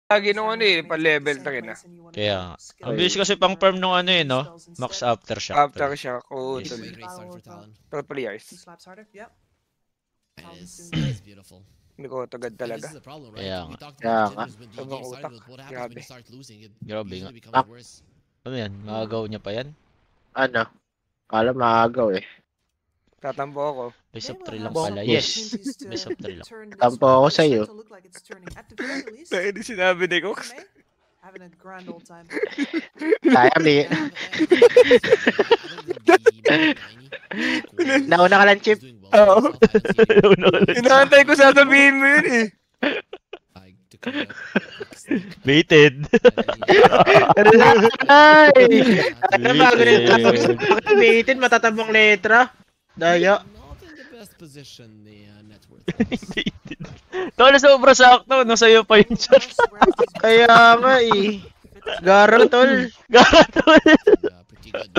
lagi nung ano eh, pa-level 3 na. Kaya, ang bilis kasi pang farm nung ano eh, no? Max Aftershock. Aftershock, oo, Yes. tol. Great start for Talon. 3 years. That is beautiful. Hindi ko tagad And talaga. this is the problem, Kaya right? We nga. talked Kaya about nga. the jitters when Sobrang games utak. started, but what happens when Grabe. you start losing? It Grabe usually nga. becomes worse. Ano yan? Magagaw niya pa yan? Ano? Kala maagaw eh. Tatampo ako. Best of 3 lang Bon- pala. yes. Best of 3 lang. Tampo ako sa'yo. Dahil di sinabi ni Cox. Kaya may... Nauna ka lang, Chip. Oo. Inaantay ko sasabihin mo yun eh. Baited. Ay! Ano ba? Bakit bitin? Matatabang letra. Daya. Not in the best position, the net worth. Baited. Tol, sobra sakto. Nasa'yo pa yung shot. Kaya nga eh. Garo, tol. Gatol. Pretty good.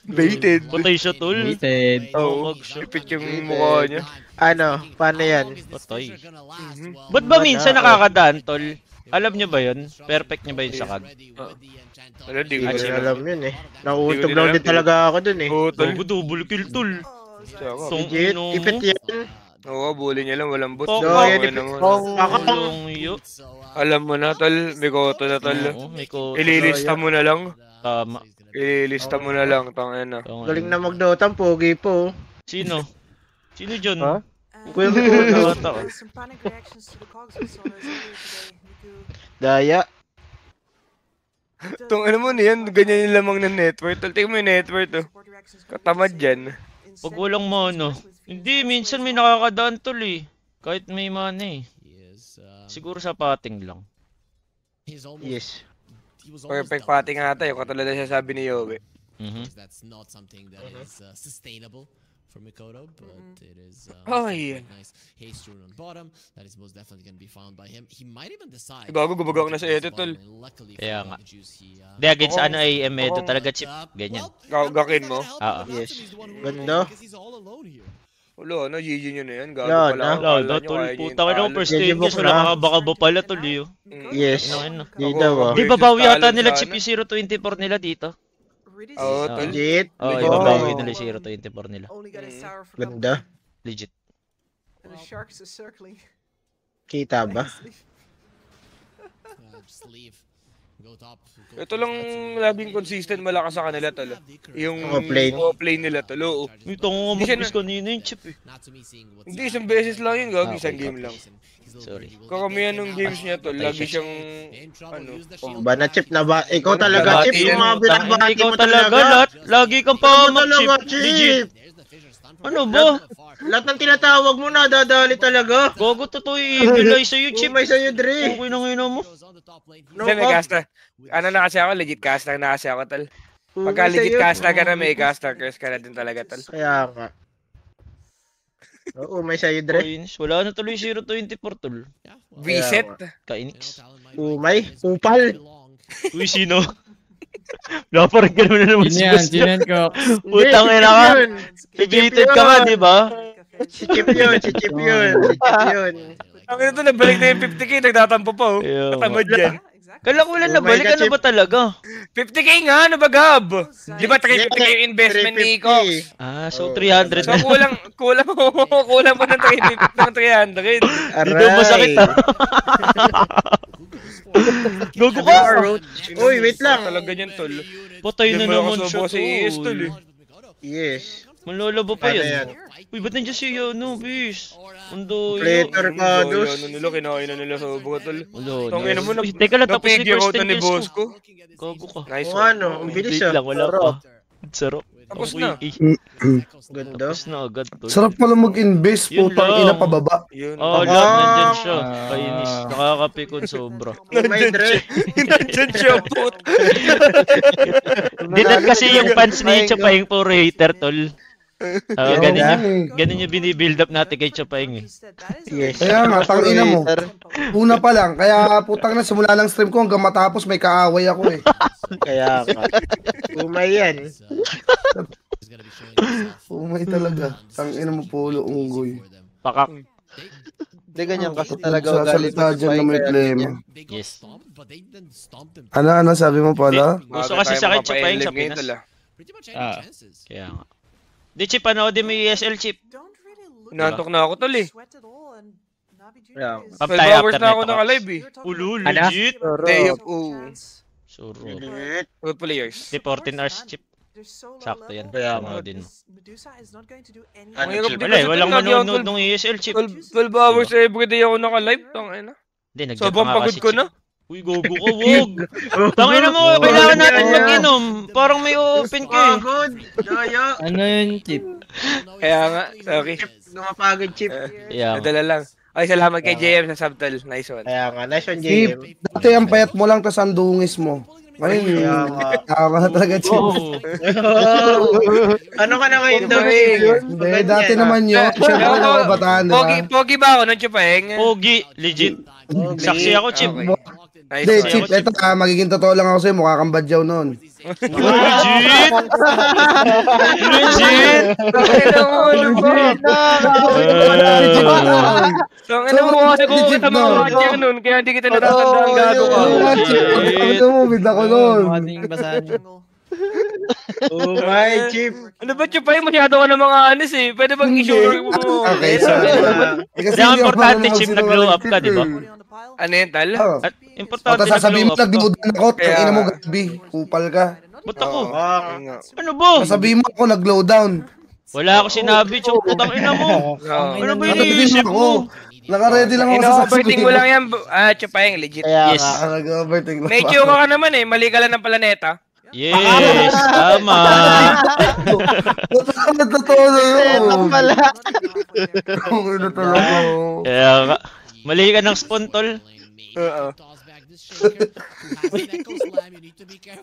Baited. Patay siya, tol. Baited. Oo, ipit yung mukha niya. Ano? Paano yan? Patay. Ba't ba minsan nakakadaan, tol? Alam niyo ba yun? Perfect niya ba yun sa kag? Wala, di ko Hindi rin ko alam. alam yun eh. Nauuntog lang din talaga ako dun eh. Oo, tol. Double kill, tol. Tong Legit, ino ipit mo. yan. Oo, bully niya lang, walang bot. Oo, Oo, yan, ano ipit mo. kong Tulong yu. Alam mo na, tol. Bikoto na, tol. Oo, may ko. Ililista mo na lang. Tama. Ililista mo na lang, tangin na. Galing na magdotang, pogi po. Sino? Sino dyan? Ha? Kuya ko na. Bata ko. Daya. Tong ano mo niyan, ganyan yung lamang ng network. Tol, tingnan mo yung network, oh. Katamad dyan. Pag walang mono. Hindi, minsan may nakakadaan, tol eh. Kahit may mana eh. Siguro sa pating lang. Yes. Perfect pati nga tayo, katulad na siya sabi ni Yobe. That's not something that is sustainable for Mikoto, but it is Ay. nice haste rune on bottom. That is most definitely going to be found by him. He might even decide. Gago, gumagawa ko na sa edit, tol. Kaya nga. Hindi, against ano ay Emedo talaga, chip. Ganyan. Gakin mo? Oo. Yes. Ganda. Wala, no, GG nyo na yan. Gago Yan, pala. ah. Akala Lalo, nyo, tol. kaya nyo yung Puta ka naman, talo. first Medyo 10 games, book wala na. kakabaka pala, tol eh. Yes. Ano, Di daw ah. Di ba bawi yata Talent nila sana. chip yung 024 nila dito? Oo, tol. Legit. Oo, Medyo yung babawi babawi. nila yung 024 nila. Ganda. Legit. Kita ba? Just leave. Go top. Ito lang labing consistent malakas sa kanila, tol. Yung Offlane. offlane nila, tol. Oo. Ito nga Hindi siya mag-miss kanina yung chip eh. Not to me seeing what's Hindi, isang beses lang yun, gago. Ah, Isang okay, game lang. Sorry. Kakamihan nung games niya, tol. Lagi siyang, ano, Ba na chip na ba? Ikaw talaga chip. Yung mga binabati Ikaw mo talaga, talaga. lahat. Lagi kang Ikaw pahamak, talaga chip. Legit. chip. Ano ba? Lahat ng tinatawag mo na dadali talaga. Gogo, totoo i-evilize sa'yo, chip. Umay sa'yo, Dre. Okay na ngayon mo. No Hindi, may cap. caster. Ano na kasi ako, legit caster na kasi ako, tol. Pagka Umay legit sa'yo. caster ka na, may caster curse ka na din talaga, tol. Kaya nga. Oo, may sa'yo, Dre. Coins. Wala na tuloy 024, tol. Reset. Kainix. Umay. Upal. Uy, sino? Naparang ka naman na naman Yun yan, yun yan ko. Putang Hindi, ina ka. yun. Si Chip Ibited ka nga, yun. di ba? Si Chip yun, si Chip yun, si Chip yun. Ang ito, nabalik na yung 50k, nagtatampo pa, oh. Ayaw. Katamad yan. Kala ko wala na Oh my balik, God, ano Chip. ba talaga? 50k nga, ano ba, Gab? Di ba 350k yung investment ni 350. Cox? Ah, so Oh, 300 So, na. kulang mo ng 350 ng 300. Di daw masakit ah. Gogo ka! Uy, wait lang. Talaga niyan, tol. Patay na Hindi mo naman nakasubo siya, si ES, tol, tol. eh. Yes. Manlolabo pa Paano yan. yan? Uy, ba't nandiyan si Yano, bis? Mundo Later ka, Ano dos. nila, kinain na nila sa ubo, tol. Wala, Tangin na mo, Uy, teka lang, tapos yung na-figure first out 10 na ni kills boss ko. ko. Gago ka. Nice Kung one. ano, ang bilis Wait ah. lang, wala pa. Sarap. Tapos Uy, na. Ganda. Tapos na agad, tol. Sarap pala mag-invest, Yun putang lang. ina pababa. Yun. Oh, Ah. lahat nandyan siya. Kainis. Nakakapikon sobra. Umay, Dre. Nandyan siya, put. Dinan kasi yung fans ni Chopaying puro hater, tol. Oo Ganun nga yung, eh. ganun yung binibuild up natin kay Chopaying eh. Yes. Kaya nga, tangina mo. Una pa lang, kaya putang na simula ng stream ko hanggang matapos may kaaway ako eh. Kaya nga. Umay yan. Umay talaga. Tangina mo pulo, unggoy. Pakak. Hindi ganyan kasi talaga ugali Sasalita ng dyan na may Spike, kaya claim. ganyan. They got Yes. stomped, but they didn't stomp them. Ano sabi mo pala? Gusto Bago kasi tayo sa akin, Chip, mapapa-LM ayun sa ngayon, Pinas. tol, ah. Pretty much any chances. Kaya nga. Di, Chip, panoodin mo yung ESL, Chip. Inantok na ako, tol, eh. Yeah. 12 12 hours na ako naka-live, eh. Ulo, Ano? legit. Day of, oh. Suro. Good players. Di, 14 hours, Chip. Sakto yan. Kaya nga. Panoodin mo. Ano, Mahirap Chip? din Wala, kasi, walang tol, lagi ako, manonood tol, ng ESL, Chip. 12 hours everyday ako naka-live. Tangina. Hindi, nag-jump Sobrang nga pagod kasi, ko Chip. na. Uy, gogo ko, wag. Tangina mo, kailangan natin mag-inom. Parang may open ka eh. Pagod! Daya! Ano yun, Chip? Kaya nga, sorry. Lumapagod, Chip. Yeah. Nadala lang. Ay, salamat kay JM sa subtle. Nice one. Kaya nga, nice one, Chip, JM. dati ang payat mo lang tas ang dungis mo. Ngayon, Kaya nga. tama na talaga, Chip. Oh. Ano ka na ngayon daw, Diba, Chip? Hindi, dati naman yun. Siyempre Pero, na kabataan, di ba? Pogi ba ako nung chupaheng? Pogi, legit. Saksi ako, Chip. Okay. Nice Hindi, one. Chip, eto magiging totoo lang ako sa'yo, mukha kang badyaw noon. Legit! Legit! Ano mo, ano ba? So, ano mo kasi kung legit kita mga nun. watcher nun, kaya hindi kita natatandaan gago ka. Ano mo, bid ako noon. Mating basahan yun. Oh my, Chip. Ano ba chupaheng masyado ka ng mga anis eh? Pwede bang i-show mo? Okay, sorry. Kaya ang importante, Chip, nag-glow up ka, di ba? Ano yun, tal? Oh. At O, importante, tapos sasabihin mo, nag-glow up ka. nag-load ako, Kaya- tangina mo, gabi, kupal ka. Ba't ako? Oo. Ano ba? Sasabihin mo ako, nag-load down. Wala ako sinabi, Chip. Putang ina mo. Ano ba iniisip Ako, mo? naka-ready lang ako sa Ino-overthink mo lang yan. Chupaheng, legit. Kaya Yes. nga. Nag-overthink lang. May itsura ka naman eh, mali ka lang ng planeta. Yes, tama. Totoo na yun. Ito pala. Ang ina talaga. Kaya nga. Mali ka ng spontol. Oo.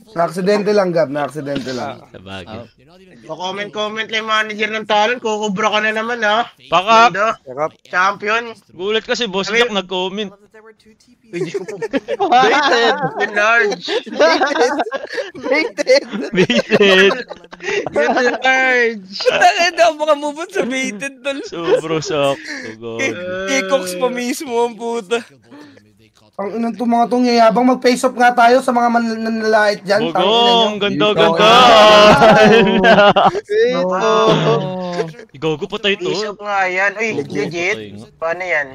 Na-aksidente lang, Gab. Na-aksidente lang. Sabagay. Comment lang yung manager ng talent. Kukubra ka na naman, ha? Pakak. Ganda. Champion. Gulat kasi, Boss Jack nag-comment. Baited. Large. Baited. Large. Tangin na ako makamubot sa baited tol. Sobro sakto, God. Ikoks pa mismo ang puta. Ang inang itong mga itong yayabang, mag-face off nga tayo sa mga manlalait dyan. Bugong, ganda-ganda. Igogo pa tayo to. Bishop nga yan. Uy, legit. Paano yan?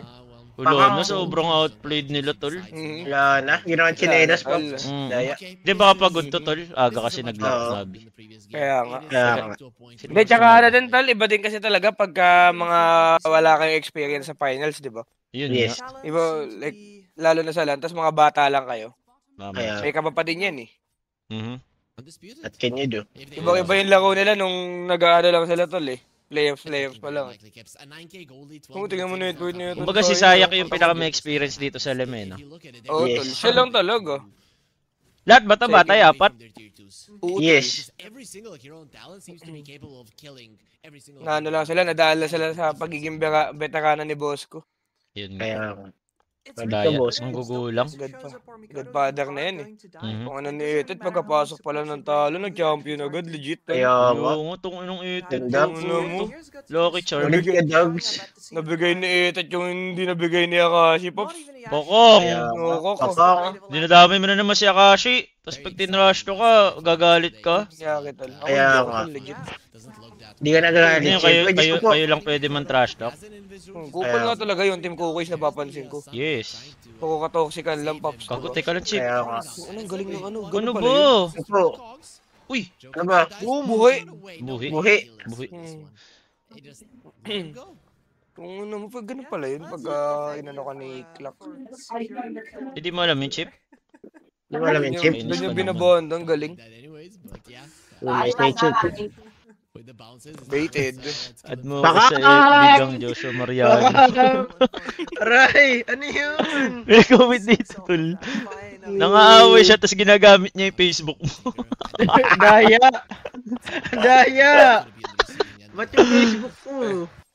Wala na, sobrang outplayed nila, tol. Wala na. Ginawa chinelas pa. Mm. Daya. Di ba kapagod to, tol? Aga kasi nag-sabi. Kaya nga. Kaya nga. Hindi, tsaka ano din tol, iba din kasi talaga pagka mga wala kayong experience sa finals, di ba? Yun Yes. nga. Iba, like, lalo na sa LAN, tas mga bata lang kayo. Tama. Kaya. May kaba pa din yan eh. Mhm. What can you do? Iba yung laro nila nung nag-aano lang sila tol eh. Playoffs pa lang. Kung tingnan mo na yung tweet niya. Kumbaga si Sayak yung pinaka-may-experience dito sa LM, no? Oo, tol. Siya lang talaga. Lahat bata-bata, apat. Yes. Every single hero and talent seems to be capable of killing every single. Na ano lang sila, nadaan lang sila sa pagiging veterano ni Bosco. Yun nga. Kaya nga. Madaya. boss. Ang gugulang. Godfather na yan eh. Mhm. Kung ano ni Etet, pagkapasok pala ng talo, nag-champion agad, legit. Kaya nga. Oo nga, itong inong ito. Ganda. Lucky charm. Ulit ka, dogs. Nabigay ni Etet yung hindi nabigay ni Akashi, Pops. Bokong! Kaya nga. Oo, Pakak. Dinadamay mo na naman si Akashi. Tapos pag tinrush to ka, gagalit ka. Kaya kita. Ako Kaya hindi ako nga. tol, legit. Di ka nagagalit. Ngayon, kayo lang pwede man trash talk. Kupal nga talaga yung team Cookies na papansin ko. Yes. Puro katoxican lang, Pops. Kago, teka lang, Chip. Kaya nga. Anong galing ng ano? Ano Ganun pala ba? yun. Bro, Uy! ano ba? Buhay. Buhi. Buhi. Buhi. Kung ano mo, pag ganun pala yun, pag inano ka ni Clark. Hindi mo alam yung Chip? Di mo alam yung chip? Doon yung binabohan, ang galing. May chip. Baited. Add mo Baka- sa bigang Joshua Mariano. Aray! Ano yun? May comment dito, tol. Nangaaway siya, tapos ginagamit niya yung Facebook mo. Daya! Daya! Ba't yung Facebook ko?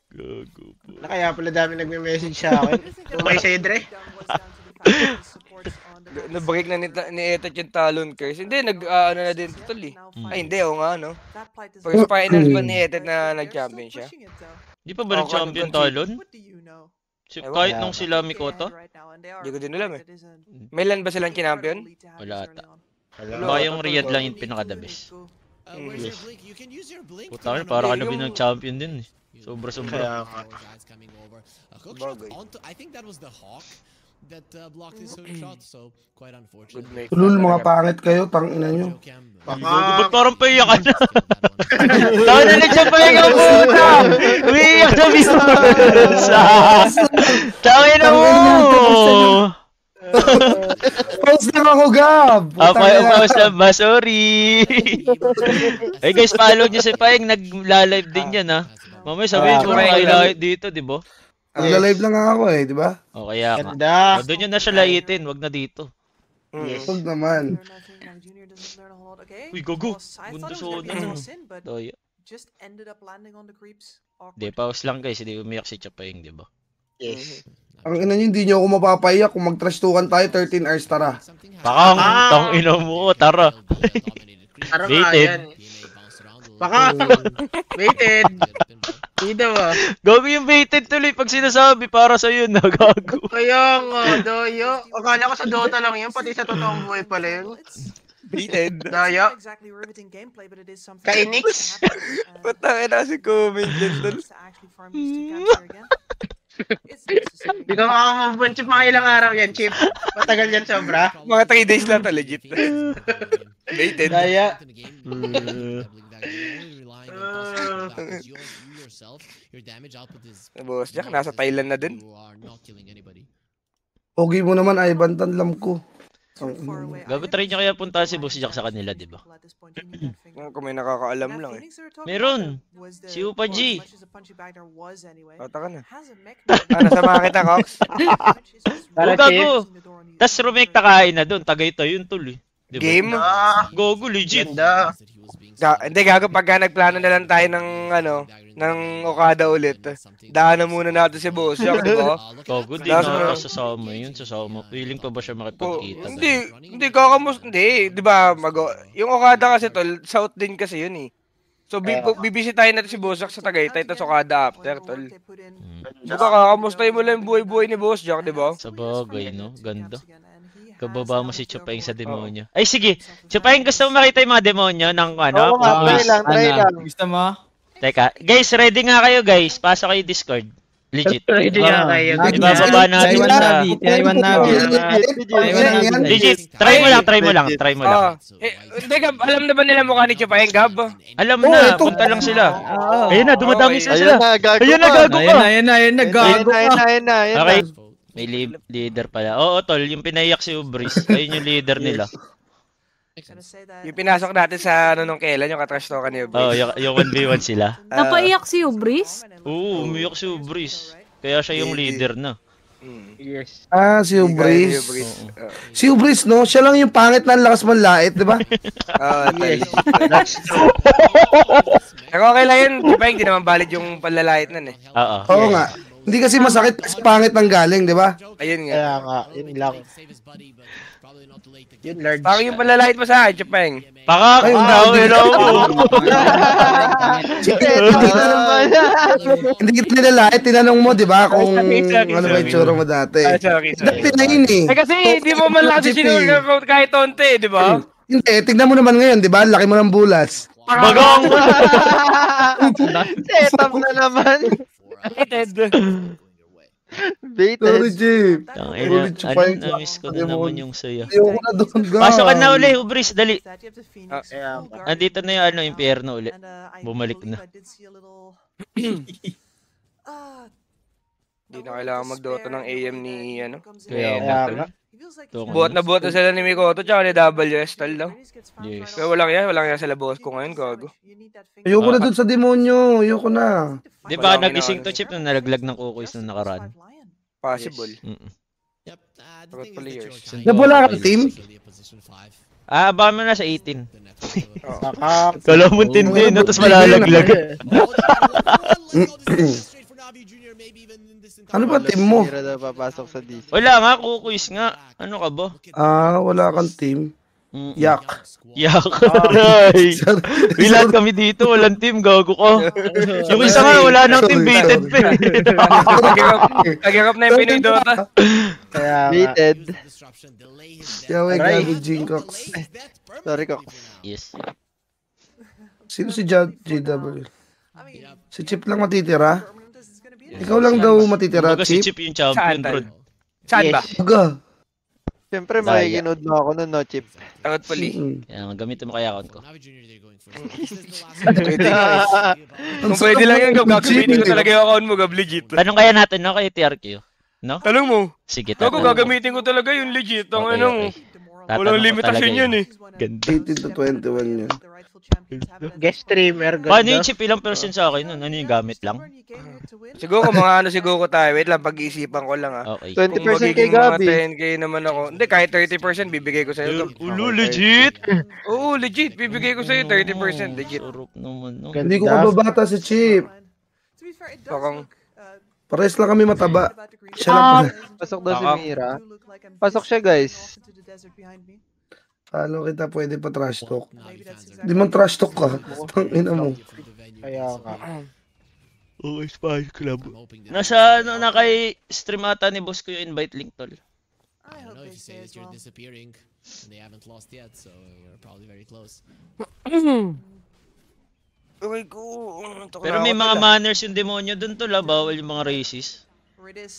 Gago po. Kaya pala dami nagme-message sa akin. Umay sa'yo, Dre. Nabreak na ni Etet yung talon curse. Hindi, ano na din tol eh. Ay, hindi, oo nga, no? First finals ba ni Etet na nag-champion siya? Di pa ba nag-champion talon? Kahit nung sila Mikoto? Hindi ko din alam eh. May LAN ba silang kinampiyon? Wala ata. Baka yung Riyadh lang yung pinaka-the best. Where's your blink? You can use your blink. Puta ka, para ka na ng champion din eh. Sobra-sobra. I think that was the Hawk that blocked his hook shot, so quite unfortunate. Tulul, mga pangit kayo, tangina nyo. Ba't parang paiyak ka na? Tao na nagsapahin ka puta! Umiiyak na viewers! Tangin na mo! Pause lang ako, Gab! Pause lang ba? Sorry! Hey guys, follow nyo si Paeng. Nagla-live din yan ha. Mamaya sabihin ko may highlight dito, di ba? Nagla-live lang ako eh, di ba? O kaya nga. Ganda. Doon yun na siya laitin, wag na dito. Huwag naman. Uy, gogo! Bunda sona. Doya. Di, pause lang guys. Hindi umiyak si Chapaeng, di ba? Yes. Ang ina nyo, hindi nyo ako mapapaiyak kung mag-trash talkan tayo, 13 hours, tara. Pakang, tang ina mo, tara. Tara nga Baited. yan. Baka. Baited. Hindi ba? Gago yung baited tuloy pag sinasabi para sa'yo na, gago. Kaya nga, Doyo. Akala ko sa Dota lang yun, pati sa totoong buhay pala yun. Baited. Doyo. Kainix. Putangin na si comment dyan, tol. Hindi ka makamove Chip, mga ilang araw yan, Chip. Matagal yan sobra. Mga 3 days lang to, legit. Baited. Daya. Boss Jack, nasa Thailand na din. Pogi mo naman, Ivan, tanlam ko. Gago, try nyo kaya punta si Boss Jack sa kanila, di ba? Kung may nakakaalam lang eh. Meron. Si Upa G. Tata ka na. Nasama kita, Cox. Para, Gago. Tas rumekta kain na doon. Tagaytay yun tuloy. Diba? Game? Gogo, legit. Ganda. Hindi, gago, pagka nagplano na lang tayo ng, ng Okada ulit. Daanan muna natin si Boss Jack, di ba? Gogo, di na sasama yun. Sasama. Feeling pa ba siya makipagkita? Hindi, hindi, di ba, yung Okada kasi tol, south din kasi yun eh. So, bibisitahin natin si Boss Jack sa Tagaytay, tapos Okada after, tol. Baka kakamustahin mo lang yung buhay-buhay ni Boss Jack, di ba? Sa bagay, no? Ganda. Kababa mo si Chupaeng sa demonyo. Ay, sige. Chupaeng, gusto mo makita yung mga demonyo ng ano? try lang. Gusto mo? Teka. Guys, ready nga kayo, guys. Pasok kayo Discord. Legit. Ready nga kayo. Ibababa natin sa... Taiwan Navi. Legit. Try mo lang. Hindi, Gab, alam na ba nila mukha ni Chupaeng, Gab? Alam na, punta lang sila. Ayun na, dumadami sila. Ayun na, gago ka. Ayun na, gago ka. Okay. May leader pala. Oo, tol, yung pinaiyak si Ubris. Ayun yung leader nila. Yung pinasok natin sa nung kailan, yung katrash talk ni Ubris. Oo, yung 1v1 sila. Napaiyak si Ubris? Oo, umiyak si Ubris. Kaya siya yung leader na. Yes. Si Ubris. Si Ubris, no? Siya lang yung pangit na lakas manlait, di ba? That's true. Pero okay lang yun, Chupaeng, di naman valid yung panlalait nun eh. Oo. Oo nga. Hindi kasi masakit kasi pangit ng galing, di ba? Ayun nga. Kaya nga, yun lang. Yun, large. Parang yung panlalait mo sa akin, Chupaeng. Pakak! Hindi kita nilalait, tinanong mo, di ba? Kung ano ba yung tsura mo dati. Sorry. Dati na yun eh. Kasi hindi mo man lang sinurga kahit onte, di ba? Hindi, tignan mo naman ngayon, di ba? Laki mo ng bulas. Bagong! Setup na naman. Sorry, Jeep. Na-miss ko na naman yung saya. Ayoko na doon, God. Pasok ka na uli, Ubris, dali. Kaya Andito na yung impyerno uli. Bumalik na. Hindi na kailangan mag-Dota ng AM ni, Kaya nga. buhat na sila ni Mikoto tsaka ni WS tal daw. Yes. Pero walang yan sila boss ko ngayon, gago. Ayoko na doon sa demonyo. Ayoko na. Di ba nagising to Chip na nalaglag ng kukuis nung nakaraan? Possible. Yep, About players. Nabula ka, team? Aba mo na sa 18. Baka. Kala mo tindi, no? Tapos malalaglag. Ano ba team mo? Papasok sa DC. Wala nga, kukuis nga. Ano ka ba? Wala kang team. Yak. Yak. Aray. May lahat kami dito, walang team, gago ko. Yung isa nga, wala nang team, baited pa. Nag-irap na yung Pinoy Dota. Kaya nga. Baited. Yawe, Aray. gago, Jinkox. Sorry ko. Yes. Sino si JW? Si Chip lang matitira? Ikaw lang daw matitira, Kumbaga si Chip? Chip yung champion, Saan, bro. Saan ba? Aga. Siyempre, Daya. makikinood mo ako nun, no, Chip. Takot pali. Kaya gamitin mo kaya account ko. Pwede nga eh. Kung pwede lang yan, gagamitin ko talaga yung account mo, Gab, legit. Tanong kaya natin, no, kay TRQ? No? Tanong mo. Sige, Gago, tanong. gagamitin ko talaga yung legit. Ang Okay, anong, okay. walang Tatanong ko limitasyon talaga yan eh. Ganda. 18 to 21 yun. Guest streamer, Paano yung ganda. Chip? Ilang percent sa akin nun? Ano yung gamit lang? Siguro mga ano siguro tayo. Wait lang, pag-iisipan ko lang ah. Okay. 20% Kung kay magiging mga Gabi. 10k naman ako. Hindi, kahit 30% bibigay ko sa'yo. Gab. Ulo, legit? Oo, legit. Bibigay ko sa'yo 30%. Legit. Sarap naman, no? Hindi ko kababata si Chip. Bakang, Pares lang kami mataba. Siya lang pala. Pasok daw si Baka- Mira. Pasok siya, guys. Paano kita pwede pa trash talk? Di man trash talk ka. Tangina mo. Kaya nga. Oo, Spice Club. Nasa, ano, na kay stream ata ni boss ko yung invite link, tol. I don't know if you say that you're disappearing and they haven't lost yet, so you're probably very close. okay ko. Pero may mga manners yung demonyo dun, tol, ah. Bawal yung mga racist.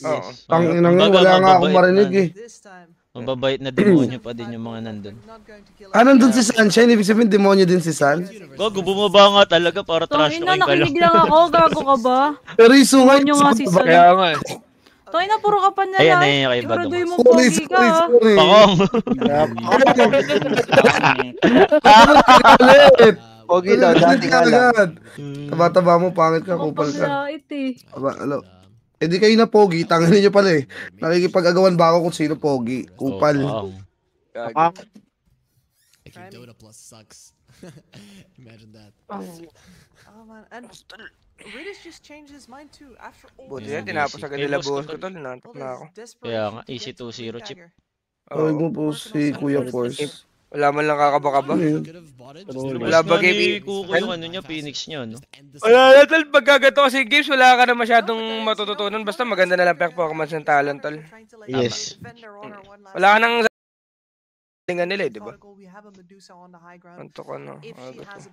Oo. Tangina nga, Kumbaga, wala nga akong mababait marinig na- eh. Mababait na demonyo pa din yung mga nandun. Ah, nandun si Sunshine. Ibig sabihin, demonyo din si Sun. Gago, bumaba nga talaga para trash Tangina, talking ka lang. nakinig lang ako. Gago ka ba? Pero yung sungay, Demonyo nga si Sun. Kaya nga eh. Tangina, puro ka pa na Ayan, lang. ayan, kay Bagong. Siguraduhin mo sorry, pogi ka. sorry, sorry. Pakong! Ulit. Pogi daw, dati nga lang. agad. Taba-taba mo, pangit ka, Ako kupal ka. paglait eh. Aba, alo. Eh di kayo na pogi, tangin niyo pala eh. Nakikipag-agawan ba ako kung sino pogi? Kupal. Oh, Pakang. If your Dota Plus sucks. Imagine that. Oh man, and Riddis just changed his mind too after all Buti Yeah, yan, tinapos basic. agad Eh, nila boss ko buhos ko tol. tol. Nantok na ako. Kaya nga, easy 2-0 Chip. Tawag mo po si Kuya Force. Wala man lang kakaba-kaba. Ano yun? Could have bought it. Wala ba game? ni Kuko yung ano niya, Phoenix niya, no? Wala na tol, pagkagato kasi games, wala ka na masyadong matututunan. Basta maganda na lang performance ng talent tol. Yes. Wala ka nang galingan nila eh, di ba? Antok ka na.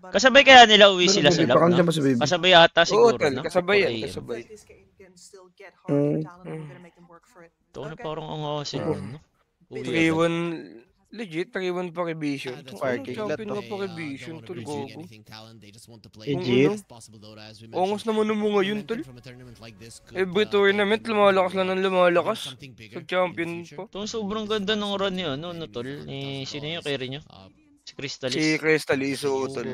Kasabay kaya nila uwi sila sa Baby, lab, pakandiyan no? ba si baby? Kasabay ata Oo siguro, tol, no? kasabay yan, Okay, kasabay. ito na parang ang asin, no? Uwi 3-1, legit, 3-1 pa kay Vision. Parking lot Champion to. nga pa kay Vision, tol, gogo. Legit. Ongos naman mo ngayon, tol. Every tournament, lumalakas lang ng lumalakas. Sa champion po. Ito sobrang ganda ng run niya, no, no, tol? Ni, sino yung carry niya? Si Crystalis. Si Crystal Iso, tol.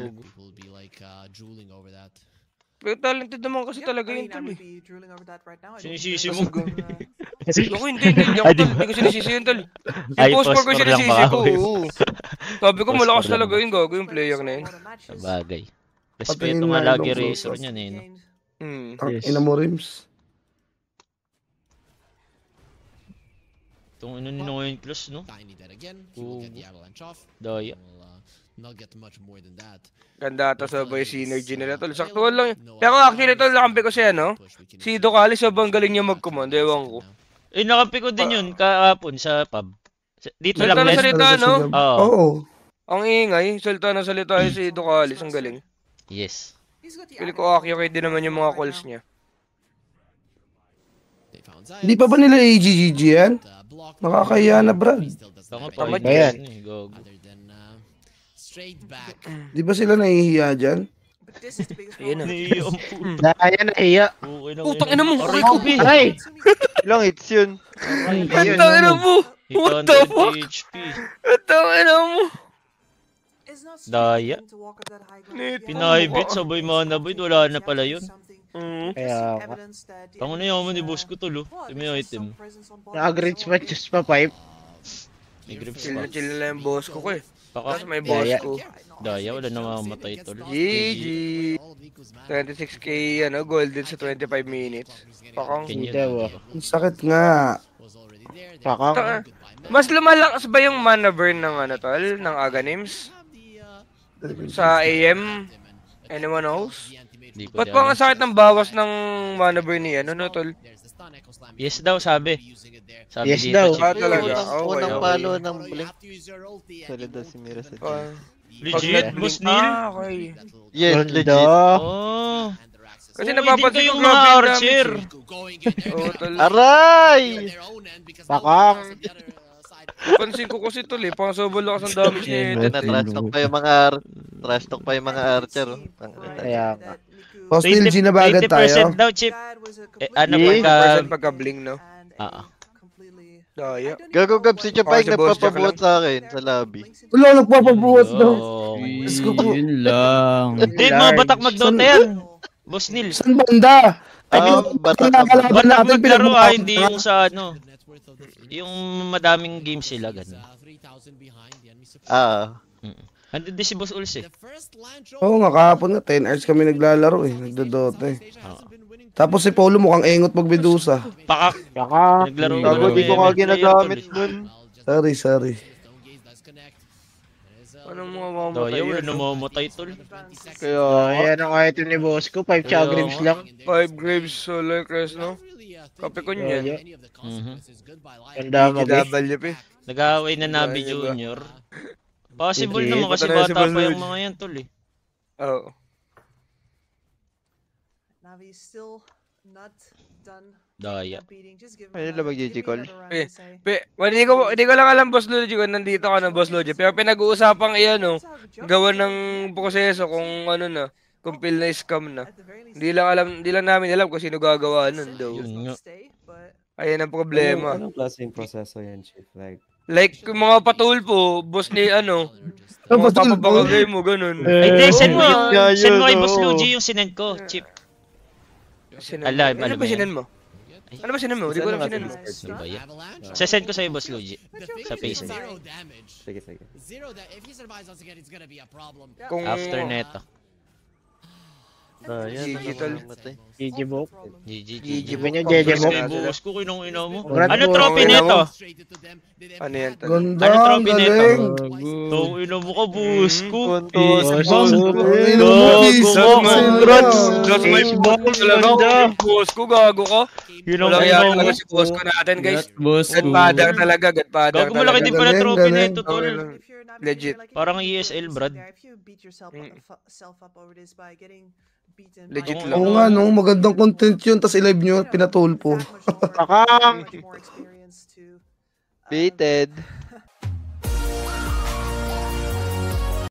Pero talented naman kasi talaga yun, tol. Sinisisi mo. Ako hindi ko sinisisi yun, tol. Ay, Yung post ko post-score lang sinisisi baka, ko, boys. oo. Sabi ko, Post-score malakas lang talaga ba? yun, gago yung player na yun. Sabagay. Patingin Respeto nga nga lagi yung Razor close-up. niyan, eh, no? Ang ina mo, Rims. Itong ano ni Noyan Plus, no? Tiny that again. He will get the avalanche off. Daya. Will not get much more than that. Ganda ata sabay synergy nila, tol. Saktuhan lang yun. Pero actually, tol, nakampi ko siya, no? Si Dokali, sobrang galing niya mag-command, ewan ko. Eh, nakampi ko din yun kahapon sa pub. Dito Salita lang, na men. salita, no? Oo. Oo. Ang ingay, salita na salita yun si Dokali, ang galing. Yes. Pili ko accurate din naman yung mga calls niya. They found Hindi pa ba nila AGGG yan? block. Nakakahiya na, Brad. Tama pa Tamad rin yan. yan, eh, gago. Other than straight back. Di ba sila nahihiya dyan? Ayun na. Naiiyam po. Daya na iya. Okay na. Putang ina mo, Aray aray ko, ko, Bi. Ay! Ilang hits yun? Putang ina mo! What the 800 fuck? HP. Putang ina mo! Daya. Pinahibit, sabay mana boy, wala na pala yun. Kaya nga. Tango na yaman ni boss ko tulo. Ito may item. Naka-great matches pa, pipe. May grips Chill pa. na chill na yung boss ko eh. Baka, Tapos may boss Daya. ko. daya, wala na mamamatay tol. GG! 26k ano, golden sa 25 minutes. Pakang. Kanya. Dawa. Ang sakit nga. Pakang. Mas lumalakas ba yung mana burn ng ano tol? Ng Aghanims? Sa AM? Anyone knows? Di ko Ba't pa ang sakit ng bawas ng mana burn ni ano no tol? Yes daw, sabi. Sabi Yes dito, daw. Chip. Ah, talaga? Unang Okay. palo ng blink. Solid daw si Mira sa chat. Legit, boss Neil? Okay. Yes, legit. Oh. Kasi Oo, napapansin din ko yung mga grabe yung archer. damage Oo tol. Aray! Pakak. Pansin ko kasi tol eh. Pang sobrang lakas ang damage niya Ito na, trash talk pa yung mga trash talk pa yung mga archer. Kaya nga. Boss Neil, ginabagan 20% tayo. daw, Chip. Ano Yes. pagka... 1% pagka-bling no? Daya. Gago Gab, si Chapay Oh, si Boss Jack nagpapabuot sa akin sa lobby. Wala, nagpapabuhat na. Oh. Diyos ko po. Yun lang. Hindi, mga batak magdota yan. Boss Neil. Saan banda? Batak Nakakalaban Batak natin, maglaro pinag- hindi yung sa ano. Yung madaming games sila, ganun. Andun din si Boss Uls eh. Oo nga, kahapon nga, 10 hours kami naglalaro eh. Nagdodota eh. Tapos si Polo mukhang engot mag-Medusa. Pakak. Pakak. Naglaro Gago, di ko nga ginagamit dun. Sorry. Anong mga mamatay Daya, wala yun? namamatay tol. Kaya, ayan ang item ni boss ko. 5 chagrims lang. 5 graves solo crest no? Kape ko niyan. Ganda mo, eh. GW pa eh. Nag-aaway na Nabi Daya ba? Junior. Possible Sige, naman kasi patanay si bata Boss pa yung Lodge. mga yan tol eh. Oo. Navi's still not done Daya. beating. Just give Ayun him lang another- mag-GG give me call. another round Eh, to say. hindi ko lang alam Boss Luigi kung nandito ka na Boss Luigi. Pero pinag-uusapang iyan no, gawa ng proseso kung ano na, kung pil na scam na. At the very least, Hindi lang namin alam kung sino gagawa nun daw. Yun nga. stay, but Ayan ang problema. Anong klaseng proseso yan, Chief? Like yung mga patulpo, boss ni ano, Ano, mga patulpo? papapakagay mo ganun. Ay, di, send mo. Yeah, Send mo yun, kay Boss oo. Luigi yung sinend ko, Chip. Sinan- Alive, Ano alam ba mo yan? sinan mo? Ano ba sinan mo? Hindi ko alam sinan mo. Ano ba yan? Sasend ko sa'yo, Boss Luigi. Sa Facebook. Sige. Kung After neto. GG tol. GG book. GG. GG Iba niya, book. GG First book. kay buhos ko, kinong ina mo. Congrats, Ano boss. trophy Kinong ina neto? Ano yan tol? Ganda, Ano ang trophy nito? galing. Tong ina mo ka, buhos ko. Kontos. Ay, Gago peace. ko. Congrats! That's my Boss, talaga. Boss ko, gago ka. Kinong Wala ina kaya mo. talaga si boss ko natin guys. Boss ko. Godfather talaga, Godfather Gago malaki talaga. din pala Galing, trophy galing. nito, tol. if you're not Legit. like Parang if ESL, Brad. you beat yourself self up over this by getting beaten Legit by lang. Oo nga, no, magandang content yun, tas i-live nyo, pinatulpo. Pakak. Baited.